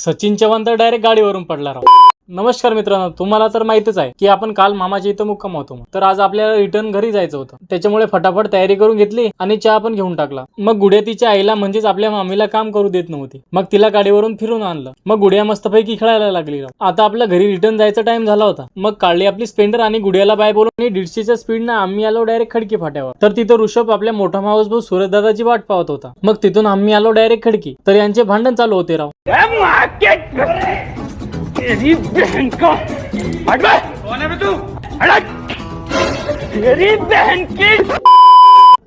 सचिन चव्हाण तर डायरेक्ट गाडीवरून पडला राव। नमस्कार मित्रांनो, तुम्हाला तर माहितच आहे की आपण काल मामाच्या इथं मुक्काम होतो। तर आज आपल्याला रिटर्न घरी जायचं होतं, त्याच्यामुळे फटाफट तयारी करून घेतली आणि चहा पण घेऊन टाकला। मग गुड्या तिच्या आईला म्हणजेच आपल्या मामीला काम करू देत नव्हती, मग तिला गाडीवरून फिरून आणलं। मग गुड्या मस्तपैकी खेळायला लागली राव। आता आपला घरी रिटर्न जायचा टाइम झाला होता, मग काढली आपली स्प्लेंडर आणि गुड्याला बाय बोलून 150च्या स्पीडनं आम्ही आलो डायरेक्ट खडकी फाट्यावर। तर तिथं ऋषभ आपल्या मोठा मावस भाऊ सूरज दादाची वाट पाहत होता। मग तिथून आम्ही आलो डायरेक्ट खडकी, तर यांचे भांडण चालू होते राव। तेरी बहन का कौन है बे तू? तेरी बहन की।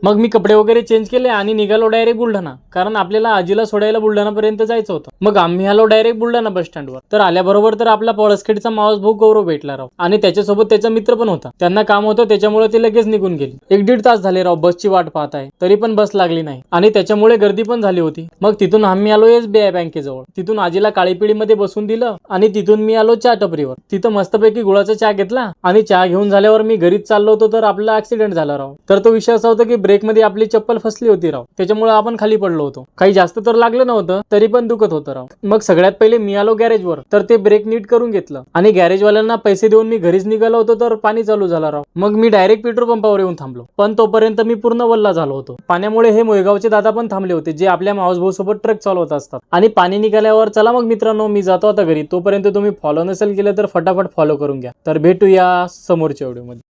मग मी कपडे वगैरे चेंज केले आणि निघालो डायरेक्ट बुलढाणा, कारण आपल्याला आजीला सोडायला बुलढाणापर्यंत जायचं होतं। मग आम्ही आलो डायरेक्ट बुलढाणा बस स्टँडवर। तर आल्याबरोबर तर आपला पळसखेडचा मावस भाऊ गौरव भेटला राव, आणि त्याच्यासोबत त्याचा मित्र पण होता। त्यांना काम होतं, त्याच्यामुळे ते लगेच निघून गेले। 1-1.5 तास झाले राव बसची वाट पाहत आहे, तरी पण बस लागली नाही आणि त्याच्यामुळे गर्दी पण झाली होती। मग तिथून आम्ही आलो SBI बँकेजवळ। तिथून आजीला काळी पिढीमध्ये बसून दिलं आणि तिथून मी आलो चहा टपरीवर। तिथं मस्तपैकी गुळाचा चहा घेतला आणि चहा घेऊन झाल्यावर मी घरीच चाललो होतो, तर आपला ऍक्सिडेंट झाला राव। तर तो विषय असा होता की ब्रेक मध्ये आपली चप्पल फसली होती राव, त्याच्यामुळे आपण खाली पडलो होतो। काही जास्त तर लागलं नव्हतं, तरी पण दुखत होतं राव। मग सगळ्यात पहिले मी आलो गॅरेजवर, तर ते ब्रेक नीट करून घेतलं आणि गॅरेजवाल्यांना पैसे देऊन मी घरीच निघालो होतो, तर पाणी चालू झाला राव। मग मी डायरेक्ट पेट्रोल पंपावर येऊन थांबलो, पण तोपर्यंत मी पूर्ण वल्ला झालो होतो पाण्यामुळे। हे मोयगावचे दादा पण थांबले होते, जे आपल्या मावस भाऊ सोबत ट्रक चालवत असतात। आणि पाणी निघाल्यावर चला मग मित्रांनो, मी जातो आता घरी। तोपर्यंत तुम्ही फॉलो नसेल केलं तर फटाफट फॉलो करून घ्या। तर भेटूया समोरच्या व्हिडिओमध्ये।